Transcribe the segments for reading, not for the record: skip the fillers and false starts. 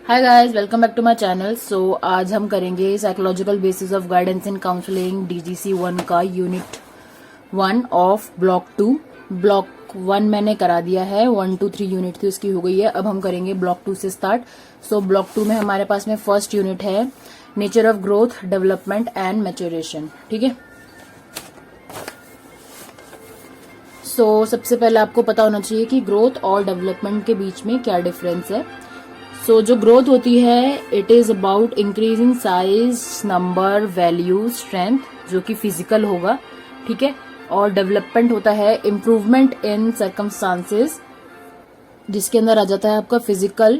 Hi guys, welcome back to my channel. So आज हम करेंगे psychological basis of guidance in counselling DGC 1 का unit 1 of block 2। Block 1 मैंने करा दिया है, 1 2 3 यूनिट थी उसकी हो गई है। अब हम करेंगे ब्लॉक 2 से स्टार्ट। सो ब्लॉक 2 में हमारे पास में फर्स्ट यूनिट है nature of growth, development and maturation. ठीक है। सो सबसे पहले आपको पता होना चाहिए कि ग्रोथ और डेवलपमेंट के बीच में क्या डिफरेंस है। सो जो ग्रोथ होती है it is about increase in size, number, value, strength, जो कि फिजिकल होगा। ठीक है। और डेवलपमेंट होता है इम्प्रूवमेंट इन सर्कमस्टांसेस, जिसके अंदर आ जाता है आपका फिजिकल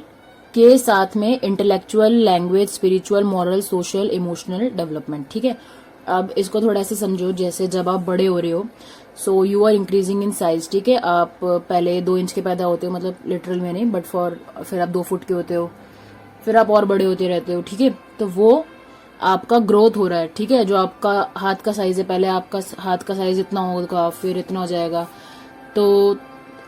के साथ में intellectual, language, spiritual, moral, social, emotional development. ठीक है। अब इसको थोड़ा ऐसे समझो, जैसे जब आप बड़े हो रहे हो so you are increasing in size. ठीक है। आप पहले 2 इंच के पैदा होते हो, मतलब लिटरल में नहीं, बट फिर आप 2 फुट के होते हो, फिर आप और बड़े होते रहते हो। ठीक है। तो वो आपका ग्रोथ हो रहा है। ठीक है। जो आपका हाथ का साइज है, पहले आपका हाथ का साइज इतना होगा, फिर इतना हो जाएगा, तो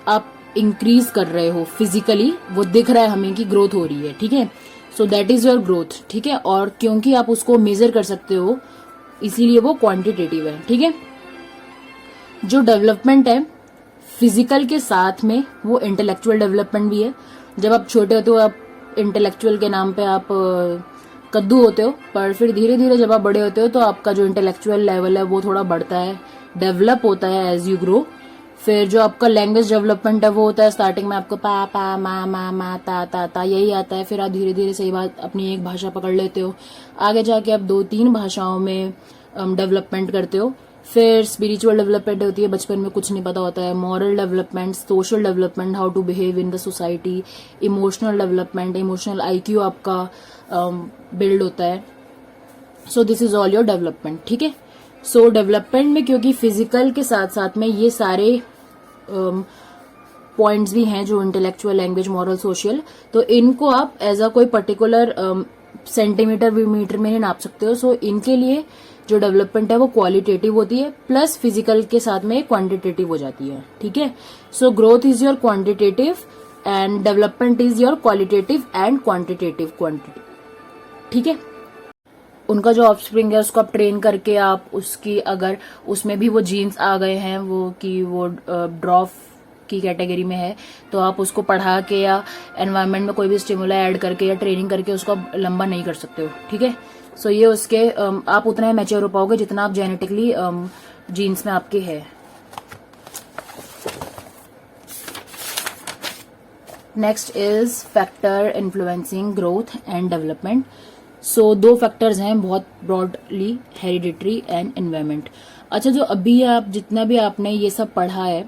आप इंक्रीज कर रहे हो फिजिकली, वो दिख रहा है हमें कि ग्रोथ हो रही है। ठीक है। So that is your growth. ठीक है। और क्योंकि आप उसको मेजर कर सकते हो इसीलिए वो क्वांटिटेटिव है। ठीक है। जो डेवलपमेंट है फिजिकल के साथ में वो इंटेलेक्चुअल डेवलपमेंट भी है। जब आप छोटे होते हो आप इंटेलेक्चुअल के नाम पे आप कद्दू होते हो, पर फिर धीरे धीरे जब आप बड़े होते हो तो आपका जो इंटेलेक्चुअल लेवल है वो थोड़ा बढ़ता है, डेवलप होता है एज यू ग्रो। फिर जो आपका लैंग्वेज डेवलपमेंट है वो होता है, स्टार्टिंग में आपको पा पा मा ता यही आता है। फिर आप धीरे धीरे सही बात अपनी एक भाषा पकड़ लेते हो, आगे जाके आप 2-3 भाषाओं में डेवलपमेंट करते हो। फिर स्पिरिचुअल डेवलपमेंट होती है, बचपन में कुछ नहीं पता होता है। Moral development, social development, how to behave in the society. Emotional development, emotional IQ आपका बिल्ड होता है। So this is all your development. ठीक है। सो डेवलपमेंट में क्योंकि फिजिकल के साथ साथ में ये सारे पॉइंट्स भी हैं जो इंटेलेक्चुअल, लैंग्वेज, मॉरल, सोशल, तो इनको आप एज अ कोई पर्टिकुलर सेंटीमीटर मीटर में नहीं नाप सकते हो। सो इनके लिए जो डेवलपमेंट है वो क्वालिटेटिव होती है, प्लस फिजिकल के साथ में क्वांटिटेटिव हो जाती है। ठीक है। So growth is your quantitative and development is your qualitative and quantitative quantity. ठीक है। उनका जो ऑफस्प्रिंग है उसको आप ट्रेन करके आप उसकी, अगर उसमें भी वो जीन्स आ गए हैं वो कि वो ड्रॉफ की कैटेगरी में है, तो आप उसको पढ़ा के या एनवायरनमेंट में कोई भी स्टिमुला ऐड करके या ट्रेनिंग करके उसको आप लंबा नहीं कर सकते हो। ठीक है। सो ये उसके आप उतना ही मैच्योर हो पाओगे जितना आप जेनेटिकली जीन्स में आपके है। Next is factor influencing growth and development. So 2 factors हैं बहुत ब्रॉडली, हेरिडिटरी एंड एनवायरमेंट। अच्छा, जो अभी आप जितना भी आपने ये सब पढ़ा है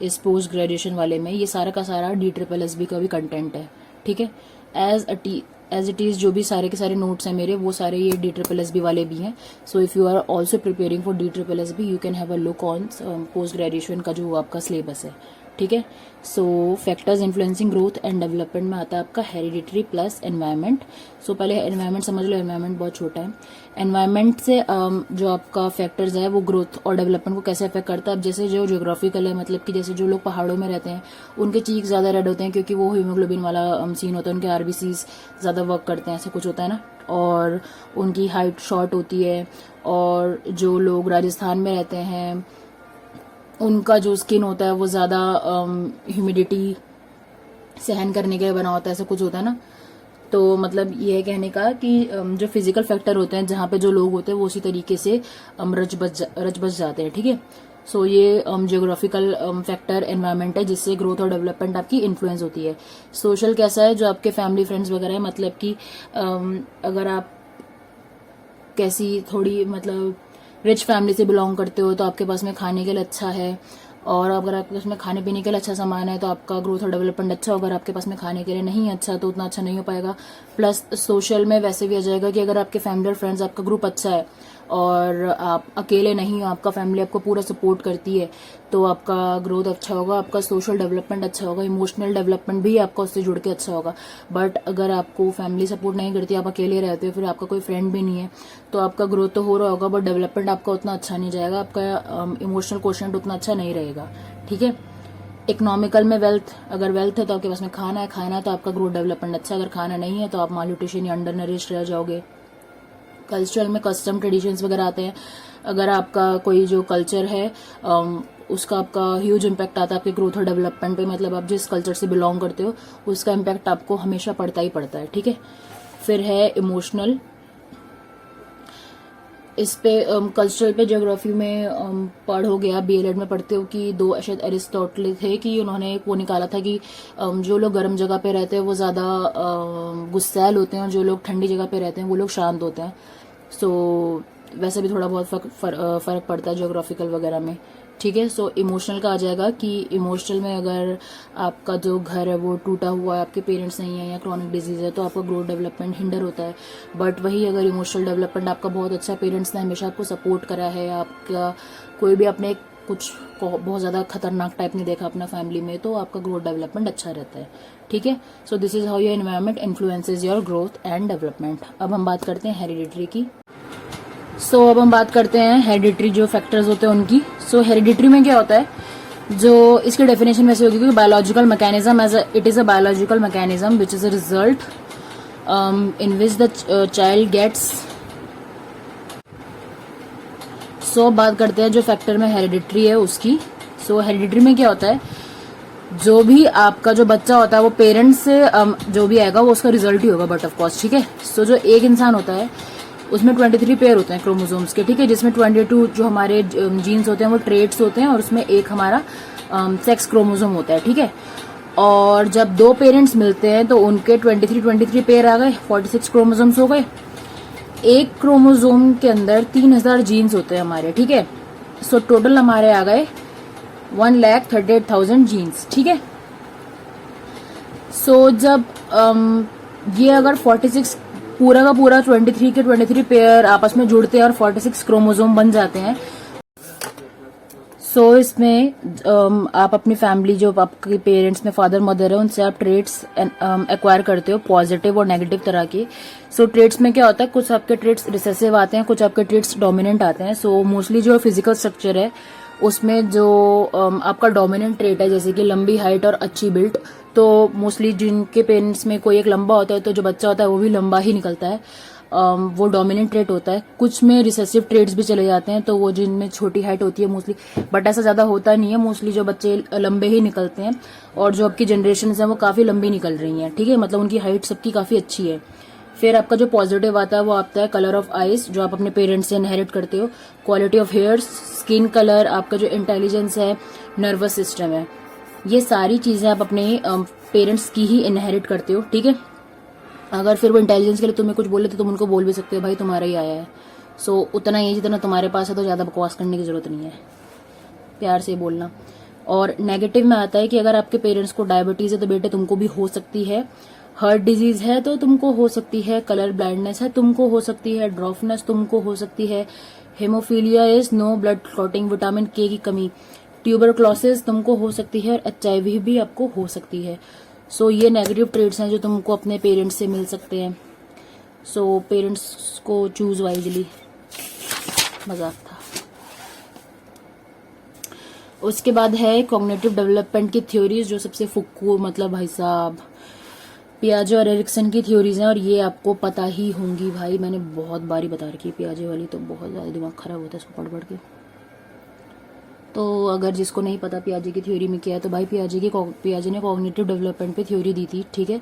इस पोस्ट ग्रेजुएशन वाले में, ये सारा का सारा DSSB का भी कंटेंट है। ठीक है। एज इट इज जो भी सारे के सारे नोट्स हैं मेरे, वो सारे ये DSSB वाले भी हैं। So if you are also preparing for DSSB you can have a look on post graduation का जो आपका सिलेबस है। ठीक है। So factors influencing growth and development में आता है आपका हेरिडिटरी प्लस एनवायरनमेंट। सो पहले एनवायरनमेंट समझ लो, एनवायरनमेंट बहुत छोटा है। एनवायरनमेंट से जो आपका फैक्टर्स है वो ग्रोथ और डेवलपमेंट को कैसे अफेक्ट करता है। अब जैसे जो ज्योग्राफिकल है, मतलब कि जैसे जो लोग पहाड़ों में रहते हैं उनके चीक ज्यादा रेड होते हैं क्योंकि वो हीमोग्लोबिन वाला सीन होता है, उनके RBCs ज्यादा वर्क करते हैं, ऐसा कुछ होता है ना। और उनकी हाइट शॉर्ट होती है। और जो लोग राजस्थान में रहते हैं उनका जो स्किन होता है वो ज्यादा ह्यूमिडिटी सहन करने के लिए बना होता है, ऐसा कुछ होता है ना। तो मतलब ये है कहने का कि जो फिजिकल फैक्टर होते हैं जहाँ पे जो लोग होते हैं वो उसी तरीके से रच बच जाते हैं। ठीक है। सो ये जियोग्राफिकल फैक्टर एनवायरनमेंट है जिससे ग्रोथ और डेवलपमेंट आपकी इन्फ्लुएंस होती है। सोशल कैसा है, जो आपके फैमिली फ्रेंड्स वगैरह है, मतलब कि अगर आप कैसी थोड़ी मतलब रिच फैमिली से बिलोंग करते हो तो आपके पास में खाने के लिए अच्छा है, और अगर आपके पास में खाने पीने के लिए अच्छा सामान है तो आपका ग्रोथ और डेवलपमेंट अच्छा होगा। अगर आपके पास में खाने के लिए नहीं अच्छा तो उतना अच्छा नहीं हो पाएगा। प्लस सोशल में वैसे भी आ जाएगा कि अगर आपके फैमिली और फ्रेंड्स, आपका ग्रुप अच्छा है और आप अकेले नहीं हो, आपका फैमिली आपको पूरा सपोर्ट करती है, तो आपका ग्रोथ अच्छा होगा, आपका सोशल डेवलपमेंट अच्छा होगा, इमोशनल डेवलपमेंट भी आपका उससे जुड़ के अच्छा होगा। बट अगर आपको फैमिली सपोर्ट नहीं करती, आप अकेले रहते हो, फिर आपका कोई फ्रेंड भी नहीं है, तो आपका ग्रोथ तो हो रहा होगा बट डेवलपमेंट आपका उतना अच्छा नहीं जाएगा, आपका इमोशनल क्वोशिएंट उतना अच्छा नहीं रहेगा। ठीक है। इकोनॉमिकल में वेल्थ, अगर वेल्थ है तो आपके पास में खाना है, खाना है तो आपका ग्रोथ डेवलपमेंट अच्छा है, अगर खाना नहीं है तो आप मालन्यूट्रिशन या अंडर नरिश्ड रह जाओगे। कल्चरल में कस्टम ट्रेडिशंस वगैरह आते हैं, अगर आपका कोई जो कल्चर है उसका आपका ह्यूज इम्पैक्ट आता है आपके ग्रोथ और डेवलपमेंट पे, मतलब आप जिस कल्चर से बिलोंग करते हो उसका इम्पैक्ट आपको हमेशा पड़ता ही पड़ता है, ठीक है। फिर है इमोशनल, इस पे कल्चरल पे ज्योग्राफी में पढ़ोगे आप, बीएलएड में पढ़ते हो कि दो शायद एरिस्टोटल थे कि उन्होंने वो निकाला था कि जो लोग गर्म जगह पे रहते हैं वो ज़्यादा गुस्सैल होते हैं और जो लोग ठंडी जगह पे रहते हैं वो लोग शांत होते हैं। सो वैसे भी थोड़ा बहुत फर्क पड़ता है ज्योग्राफिकल वगैरह में, ठीक है। सो इमोशनल का आ जाएगा कि इमोशनल में अगर आपका जो घर है वो टूटा हुआ है, आपके पेरेंट्स नहीं है या क्रॉनिक डिजीज है तो आपका ग्रोथ डेवलपमेंट हिंडर होता है। बट वही अगर इमोशनल डेवलपमेंट आपका बहुत अच्छा, पेरेंट्स ने हमेशा आपको सपोर्ट करा है, आपका कोई भी आपने कुछ बहुत ज़्यादा खतरनाक टाइप नहीं देखा अपना फैमिली में, तो आपका ग्रोथ डेवलपमेंट अच्छा रहता है, ठीक है। So this is how your environment influences your growth and development. अब हम बात करते हैं हेरिडिटरी की। अब हम बात करते हैं हेरिडिटरी जो फैक्टर्स होते हैं उनकी। हेरिडिटरी में क्या होता है, जो इसकी डेफिनेशन वैसे होगी कि biological mechanism as it is a biological mechanism which is a result in which the child gets. बात करते हैं जो फैक्टर में हेरिडिटरी है उसकी। हेरिडिटरी में क्या होता है, जो भी आपका जो बच्चा होता है वो पेरेंट्स से जो भी आएगा वो उसका रिजल्ट ही होगा, बट ऑफ कोर्स, ठीक है। जो एक इंसान होता है उसमें 23 पेयर होते हैं क्रोमोसोम्स के, ठीक है, जिसमें 22 जो हमारे जीन्स होते हैं वो ट्रेट्स होते हैं और उसमें एक हमारा सेक्स क्रोमोसोम होता है, ठीक है। और जब दो पेरेंट्स मिलते हैं तो उनके 23 पेयर आ गए, 46 क्रोमोसोम्स हो गए। एक क्रोमोसोम के अंदर 3000 जीन्स होते हैं हमारे, ठीक है। टोटल हमारे आ गए 1,38,000 जीन्स, ठीक है। जब ये अगर 46 पूरा का पूरा 23 पेयर आपस में जुड़ते हैं और 46 क्रोमोसोम बन जाते हैं। इसमें आप अपनी फैमिली जो आपके पेरेंट्स में फादर मदर है उनसे आप ट्रेट्स एक्वायर करते हो, पॉजिटिव और नेगेटिव तरह के। ट्रेट्स में क्या होता है, कुछ आपके ट्रेट्स रिसेसिव आते हैं, कुछ आपके ट्रेट्स डोमिनेंट आते हैं। मोस्टली जो फिजिकल स्ट्रक्चर है उसमें जो आपका डोमिनेंट ट्रेट है जैसे कि लंबी हाइट और अच्छी बिल्ट, तो मोस्टली जिनके पेरेंट्स में कोई एक लंबा होता है तो जो बच्चा होता है वो भी लंबा ही निकलता है, वो डोमिनेंट ट्रेट होता है। कुछ में रिसेसिव ट्रेट्स भी चले जाते हैं, तो वो जिनमें छोटी हाइट होती है मोस्टली, बट ऐसा ज्यादा होता नहीं है, मोस्टली जो बच्चे लंबे ही निकलते हैं। और जो आपकी जनरेशन है वो काफी लंबी निकल रही हैं, ठीक है, मतलब उनकी हाइट सबकी काफी अच्छी है। फिर आपका जो पॉजिटिव आता है वो आता है कलर ऑफ आईज, जो आप अपने पेरेंट्स से इनहेरिट करते हो, quality of hairs, skin colour, आपका जो इंटेलिजेंस है, नर्वस सिस्टम है, ये सारी चीजें आप अपने पेरेंट्स की ही इनहेरिट करते हो, ठीक है। अगर फिर वो इंटेलिजेंस के लिए तुम्हें कुछ बोले तो तुम उनको बोल भी सकते हो भाई तुम्हारा ही आया है, उतना ही जितना तुम्हारे पास है, तो ज्यादा बकवास करने की जरूरत नहीं है, प्यार से बोलना। और नेगेटिव में आता है कि अगर आपके पेरेंट्स को डायबिटीज है तो बेटे तुमको भी हो सकती है, हार्ट डिजीज है तो तुमको हो सकती है, कलर ब्लाइंडनेस है तुमको हो सकती है, ड्रॉफनेस तुमको हो सकती है, haemophilia is no blood clotting, vitamin K की कमी, ट्यूबरक्लोसिस तुमको हो सकती है, और एचआईवी भी आपको हो सकती है। ये नेगेटिव ट्रेड्स हैं जो तुमको अपने पेरेंट्स से मिल सकते हैं। पेरेंट्स को चूज वाइजली, मजाक था। उसके बाद है कॉग्निटिव डेवलपमेंट की थ्योरीज, जो सबसे फुक्कू, मतलब भाई साहब पियाजे और एरिक्सन की थ्योरीज हैं, और ये आपको पता ही होंगी भाई, मैंने बहुत बारी बता रखी है पियाजे वाली, तो बहुत ज्यादा दिमाग खराब होता है इसको पढ़ पढ़ के। तो अगर जिसको नहीं पता पियाजे की थ्योरी में क्या है, तो भाई पियाजे ने कॉग्निटिव डेवलपमेंट पे थ्योरी दी थी, ठीक है।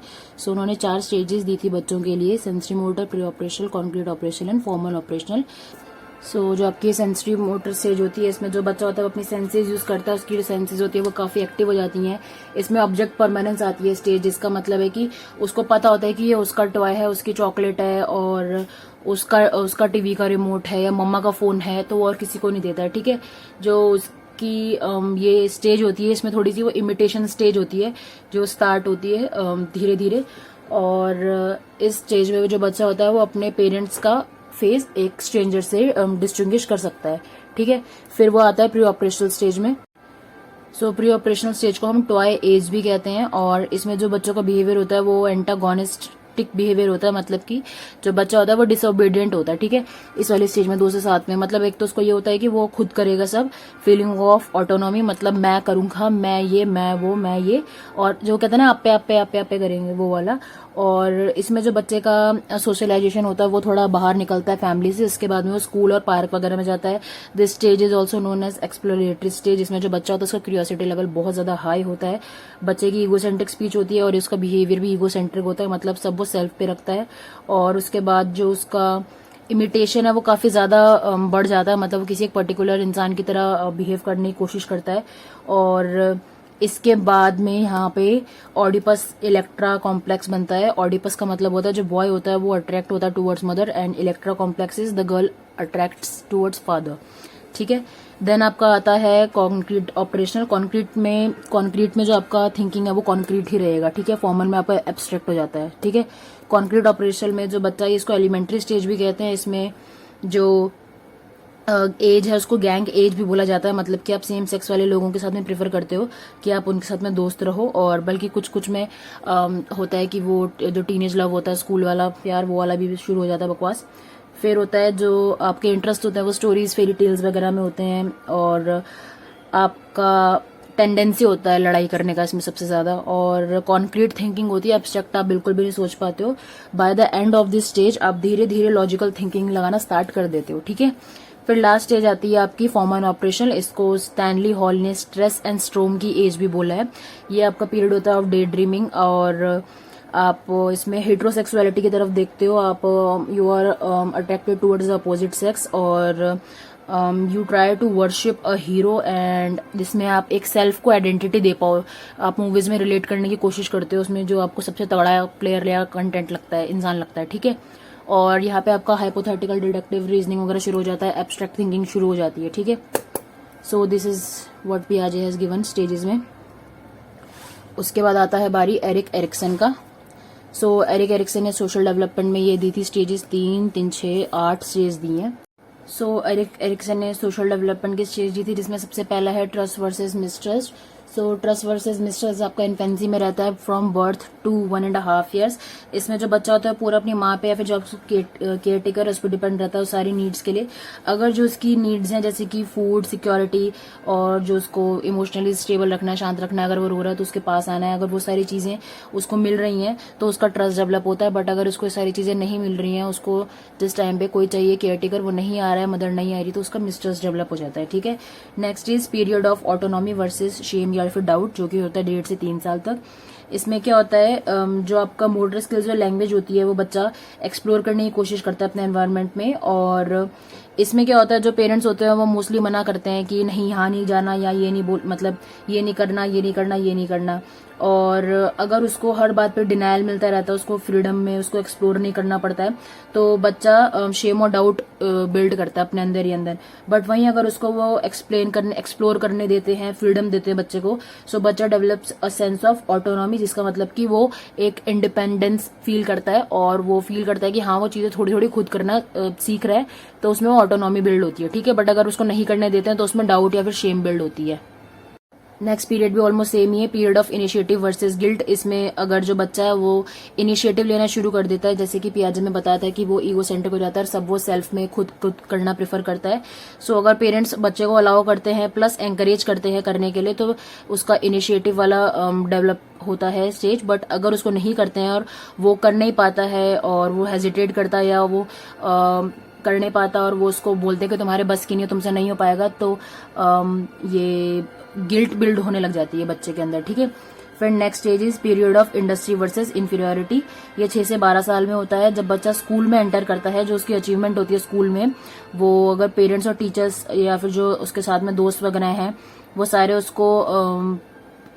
उन्होंने 4 स्टेजेस दी थी बच्चों के लिए, sensory motor, pre operational, concrete operational and formal operational. जो आपकी सेंसरी मोटर स्टेज होती है, इसमें जो बच्चा होता है वो अपनी सेंसेस यूज करता है, उसकी जो सेंसेस होती है वो काफी एक्टिव हो जाती हैं। इसमें ऑब्जेक्ट परमानेंस आती है स्टेज, जिसका मतलब है कि उसको पता होता है कि ये उसका टॉय है, उसकी चॉकलेट है, और उसका टीवी का रिमोट है या मम्मा का फोन है, तो वो और किसी को नहीं देता है, ठीक है। जो उसकी ये स्टेज होती है, इसमें थोड़ी सी वो इमिटेशन स्टेज होती है जो स्टार्ट होती है धीरे धीरे, और इस स्टेज में जो बच्चा होता है वो अपने पेरेंट्स का फेस एक स्ट्रेंजर से डिस्टिंग्विश कर सकता है, ठीक है। फिर वो आता है प्री ऑपरेशनल स्टेज में। प्री ऑपरेशनल स्टेज को हम टॉय एज भी कहते हैं, और इसमें जो बच्चों का बिहेवियर होता है वो एंटागोनिस्टिक एरोटिक बिहेवियर होता है, मतलब कि जो बच्चा होता है वो डिसोबीडियंट होता है, ठीक है, इस वाली स्टेज में 2 से 7 में। मतलब एक तो उसको ये होता है कि वो खुद करेगा सब, फीलिंग ऑफ ऑटोनॉमी, मतलब मैं करूंगा, मैं ये, मैं वो, मैं ये, और जो कहते हैं ना आपे आपे आपे आपे करेंगे, वो वाला। और इसमें जो बच्चे का सोशलाइजेशन होता है वो थोड़ा बाहर निकलता है फैमिली से, इसके बाद में वो स्कूल और पार्क वगैरह में जाता है। This stage is also known as exploratory stage. इसमें जो बच्चा होता है उसका क्यूरियोसिटी लेवल बहुत ज्यादा हाई होता है, बच्चे की ईगोसेंट्रिक स्पीच होती है और उसका बिहेवियर भी ईगोसेंट्रिक होता है, मतलब सब वो सेल्फ पे रखता है। और उसके बाद जो उसका इमिटेशन है वो काफी ज्यादा बढ़ जाता है, मतलब वो किसी एक पर्टिकुलर इंसान की तरह बिहेव करने की कोशिश करता है। और इसके बाद में यहाँ पे ऑडिपस इलेक्ट्रा कॉम्प्लेक्स बनता है। ऑडिपस का मतलब होता है जो बॉय होता है वो अट्रैक्ट होता है towards mother, and Electra complex is the girl attracts towards father, ठीक है। देन आपका आता है कॉन्क्रीट ऑपरेशनल। कॉन्क्रीट में जो आपका थिंकिंग है वो कॉन्क्रीट ही रहेगा, ठीक है, फॉर्मल में आपका एब्स्ट्रैक्ट हो जाता है, ठीक है। कॉन्क्रीट ऑपरेशनल में जो बच्चा है, इसको एलिमेंट्री स्टेज भी कहते हैं, इसमें जो एज है उसको गैंग एज भी बोला जाता है, मतलब कि आप सेम सेक्स वाले लोगों के साथ में प्रेफर करते हो कि आप उनके साथ में दोस्त रहो। और बल्कि कुछ कुछ में होता है कि वो जो टीनेज लव होता है, स्कूल वाला प्यार, वो वाला भी शुरू हो जाता है, बकवास। फिर होता है जो आपके इंटरेस्ट होते हैं वो स्टोरीज, फेरी टेल्स वगैरह में होते हैं, और आपका टेंडेंसी होता है लड़ाई करने का इसमें सबसे ज्यादा। और कॉन्क्रीट थिंकिंग होती है, एब्स्ट्रैक्ट आप बिल्कुल भी नहीं सोच पाते हो। By the end of this stage आप धीरे धीरे लॉजिकल थिंकिंग लगाना स्टार्ट कर देते हो, ठीक है। फिर लास्ट स्टेज आती है आपकी फॉर्म एंड ऑपरेशन। इसको स्टैनली हॉल ने स्ट्रेस एंड स्ट्रोम की एज भी बोला है। ये आपका पीरियड होता है ऑफ डे ड्रीमिंग, और आप इसमें हेट्रोसेक्सुअलिटी की तरफ देखते हो, आप you are attracted towards the opposite sex, और you try to worship a hero, and जिसमें आप एक सेल्फ को आइडेंटिटी दे पाओ, आप मूवीज में रिलेट करने की कोशिश करते हो उसमें जो आपको सबसे तगड़ा प्लेयर या कंटेंट लगता है, इंसान लगता है, ठीक है। और यहाँ पे आपका हाइपोथेटिकल डिडक्टिव रीजनिंग वगैरह शुरू हो जाता है, एब्स्ट्रैक्ट थिंकिंग शुरू हो जाती है, ठीक है। सो दिस इज व्हाट पियाजे हैज गिवन स्टेजेस में। उसके बाद आता है बारी एरिक एरिक्सन का। सो एरिक एरिक्सन ने सोशल डेवलपमेंट में ये दी थी स्टेजेस 3, 3, 6, 8 स्टेज दी हैं। सो एरिक एरिक्सन ने सोशल डेवलपमेंट की स्टेज दी थी, जिसमें सबसे पहला है trust versus mistrust. So trust versus mistrust आपका इन्फेंसी में रहता है फ्रॉम बर्थ टू 1.5 years। इसमें जो बच्चा होता है पूरा अपनी माँ पे या फिर जो केयर टेकर है उस पर डिपेंड रहता है उस सारी नीड्स के लिए। अगर जो उसकी नीड्स हैं जैसे कि फूड, सिक्योरिटी, और जो उसको इमोशनली स्टेबल रखना है, शांत रखना है, अगर वो रो रहा है तो उसके पास आना है, अगर वो सारी चीजें उसको मिल रही हैं तो उसका ट्रस्ट डेवलप होता है। बट अगर उसको सारी चीजें नहीं मिल रही हैं, उसको जिस टाइम पे कोई चाहिए केयर टेकर, वो नहीं आ रहा है, मदर नहीं आ रही, तो उसका मिसट्रस्ट डेवलप हो जाता है, ठीक है। Next is period of autonomy versus shame या फिर डाउट, जो कि होता है 1.5 से 3 साल तक। इसमें क्या होता है, जो आपका मोटर स्किल्स जो लैंग्वेज होती है वो बच्चा एक्सप्लोर करने की कोशिश करता है अपने एनवायरनमेंट में। और इसमें क्या होता है, जो पेरेंट्स होते हैं वो मोस्टली मना करते हैं कि नहीं, यहाँ नहीं जाना, या ये नहीं बोल, मतलब ये नहीं करना, ये नहीं करना, ये नहीं करना। और अगर उसको हर बात पे डिनायल मिलता रहता है, उसको फ्रीडम में उसको एक्सप्लोर नहीं करना पड़ता है, तो बच्चा शेम और डाउट बिल्ड करता है अपने अंदर ही अंदर। बट वहीं अगर उसको वो एक्सप्लोर करने देते हैं, फ्रीडम देते हैं बच्चे को, सो बच्चा develops a sense of autonomy, जिसका मतलब कि वो एक इंडिपेंडेंस फील करता है, और वो फील करता है कि हाँ वो चीजें थोड़ी थोड़ी खुद करना सीख रहा है, तो उसमें वो ऑटोनॉमी बिल्ड होती है, ठीक है। बट अगर उसको नहीं करने देते हैं तो उसमें डाउट या फिर शेम बिल्ड होती है। नेक्स्ट पीरियड भी ऑलमोस्ट सेम ही है, period of initiative versus guilt. इसमें अगर जो बच्चा है वो इनिशिएटिव लेना शुरू कर देता है, जैसे कि पियाजे में बताया था कि वो ईगो सेंट्रिक हो जाता है, सब वो सेल्फ में खुद करना प्रेफर करता है। सो अगर पेरेंट्स बच्चे को अलाउ करते हैं प्लस एंकरेज करते हैं करने के लिए, तो उसका इनिशिएटिव वाला डेवलप होता है स्टेज। बट अगर उसको नहीं करते हैं और वो कर नहीं पाता है और वो हेजिटेट करता है, या वो कर नहीं पाता और वो उसको बोलते कि तुम्हारे बस की नहीं, तुमसे नहीं हो पाएगा, तो ये गिल्ट बिल्ड होने लग जाती है बच्चे के अंदर, ठीक है। फिर next stage is period of industry versus inferiority. ये 6 से 12 साल में होता है, जब बच्चा स्कूल में एंटर करता है, जो उसकी अचीवमेंट होती है स्कूल में, वो अगर पेरेंट्स और टीचर्स या फिर जो उसके साथ में दोस्त वगैरह हैं वो सारे उसको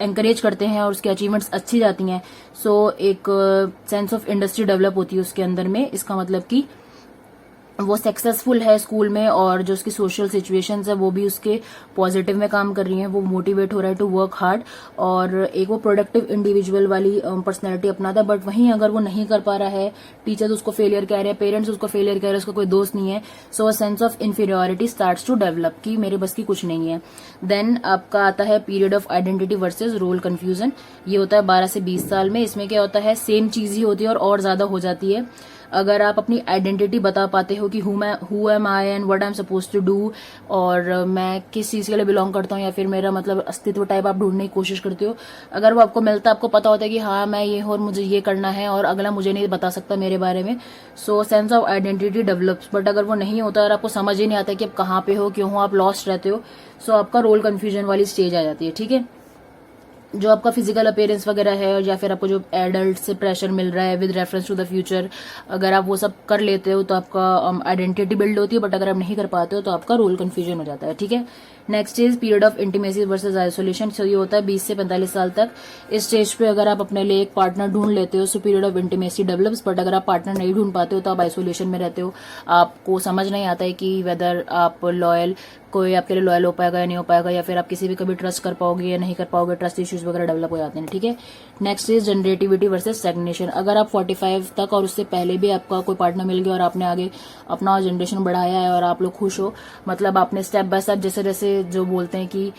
एंकरेज करते हैं और उसकी अचीवमेंट्स अच्छी जाती हैं, सो एक सेंस ऑफ इंडस्ट्री डेवलप होती है उसके अंदर में। इसका मतलब कि वो सक्सेसफुल है स्कूल में और जो उसकी सोशल सिचुएशंस है वो भी उसके पॉजिटिव में काम कर रही हैं, वो मोटिवेट हो रहा है टू वर्क हार्ड और एक वो प्रोडक्टिव इंडिविजुअल वाली पर्सनैलिटी अपनाता है। बट वहीं अगर वो नहीं कर पा रहा है, टीचर्स उसको फेलियर कह रहे हैं, पेरेंट्स उसको फेलियर कह रहे हैं, उसका कोई दोस्त नहीं है, so a sense of inferiority starts to develop कि मेरे बस की कुछ नहीं है। देन आपका आता है period of identity versus role confusion. ये होता है 12 से 20 साल में। इसमें क्या होता है, सेम चीज ही होती है और ज्यादा हो जाती है। अगर आप अपनी आइडेंटिटी बता पाते हो कि who am I and what I am suppose to do, और मैं किस चीज के लिए बिलोंग करता हूँ या फिर मेरा मतलब अस्तित्व टाइप आप ढूंढने की कोशिश करते हो, अगर वो आपको मिलता है, आपको पता होता है कि हाँ मैं ये हूँ और मुझे ये करना है और अगला मुझे नहीं बता सकता मेरे बारे में, so sense of identity develops. But अगर वो नहीं होता और आपको समझ ही नहीं आता कि आप कहाँ पे हो, क्यों हो, आप लॉस्ट रहते हो, सो आपका रोल कंफ्यूजन वाली स्टेज आ जाती है। ठीक है, जो आपका फिजिकल अपीयरेंस वगैरह है या फिर आपको जो एडल्ट से प्रेशर मिल रहा है with reference to the future, अगर आप वो सब कर लेते हो तो आपका आइडेंटिटी बिल्ड होती है। बट अगर आप नहीं कर पाते हो तो आपका रोल कंफ्यूजन हो जाता है। ठीक है, next is period of intimacy versus isolation. So ये होता है 20 से 45 साल तक। इस स्टेज पे अगर आप अपने लिए एक पार्टनर ढूंढ लेते हो, so period of intimacy develops. But अगर आप पार्टनर नहीं ढूंढ पाते हो तो आप आइसोलेशन में रहते हो, आपको समझ नहीं आता है कि वेदर आप लॉयल, कोई आपके लिए लॉयल हो पाएगा या नहीं हो पाएगा, या फिर आप किसी भी कभी ट्रस्ट कर पाओगे या नहीं कर पाओगे, ट्रस्ट इश्यूज वगैरह डेवलप हो जाते हैं। ठीक है, next is generativity versus stagnation. अगर आप 45 तक और उससे पहले भी आपका कोई पार्टनर मिल गया और आपने आगे अपना जनरेशन बढ़ाया है और आप लोग खुश हो, मतलब आपने स्टेप बाय स्टेप जैसे जैसे जो बोलते हैं कि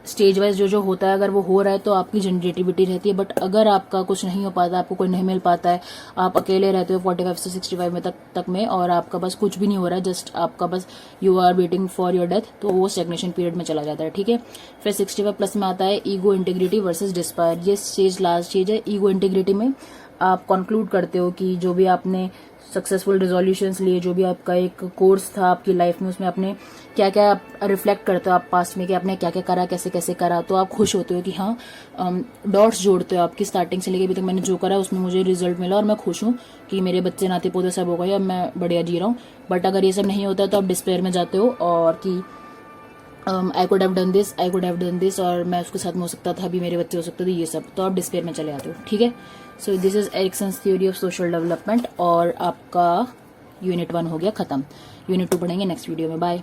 स्टेज वाइज जो होता है, अगर वो हो रहा है तो आपकी जनरेटिविटी रहती है। बट अगर आपका कुछ नहीं हो पाता, आपको कोई नहीं मिल पाता है, आप अकेले रहते हो 45 से 65 में तक में और आपका बस कुछ भी नहीं हो रहा है, जस्ट आपका बस you are waiting for your death, तो वो स्टैग्नेशन पीरियड में चला जाता है। ठीक है, फिर 65 प्लस में आता है ईगो इंटीग्रिटी वर्सेज डिस्पायर। ये स्टेज लास्ट स्टेज है। ईगो इंटीग्रिटी में आप कंक्लूड करते हो कि जो भी आपने सक्सेसफुल रिजोल्यूशंस लिए, जो भी आपका एक कोर्स था आपकी लाइफ में, उसमें आपने क्या क्या आप रिफ्लेक्ट करते हो आप पास्ट में कि आपने क्या क्या करा, कैसे कैसे करा, तो आप खुश होते हो कि हाँ डॉट्स जोड़ते हो आपकी स्टार्टिंग से लेके अभी तक मैंने जो करा उसमें मुझे रिजल्ट मिला और मैं खुश हूँ कि मेरे बच्चे नाते पोते सब हो गए, अब मैं बढ़िया जी रहा हूँ। बट अगर ये सब नहीं होता तो आप डिस्पेयर में जाते हो और कि I could have done this, I could have done this, और मैं उसके साथ में हो सकता था, अभी मेरे बच्चे हो सकते थे, ये सब, तो आप डिस्पेयर में चले जाते हो। ठीक है, so this is Erikson's theory of social development और आपका यूनिट 1 हो गया खत्म। यूनिट 2 पढ़ेंगे नेक्स्ट वीडियो में। बाय।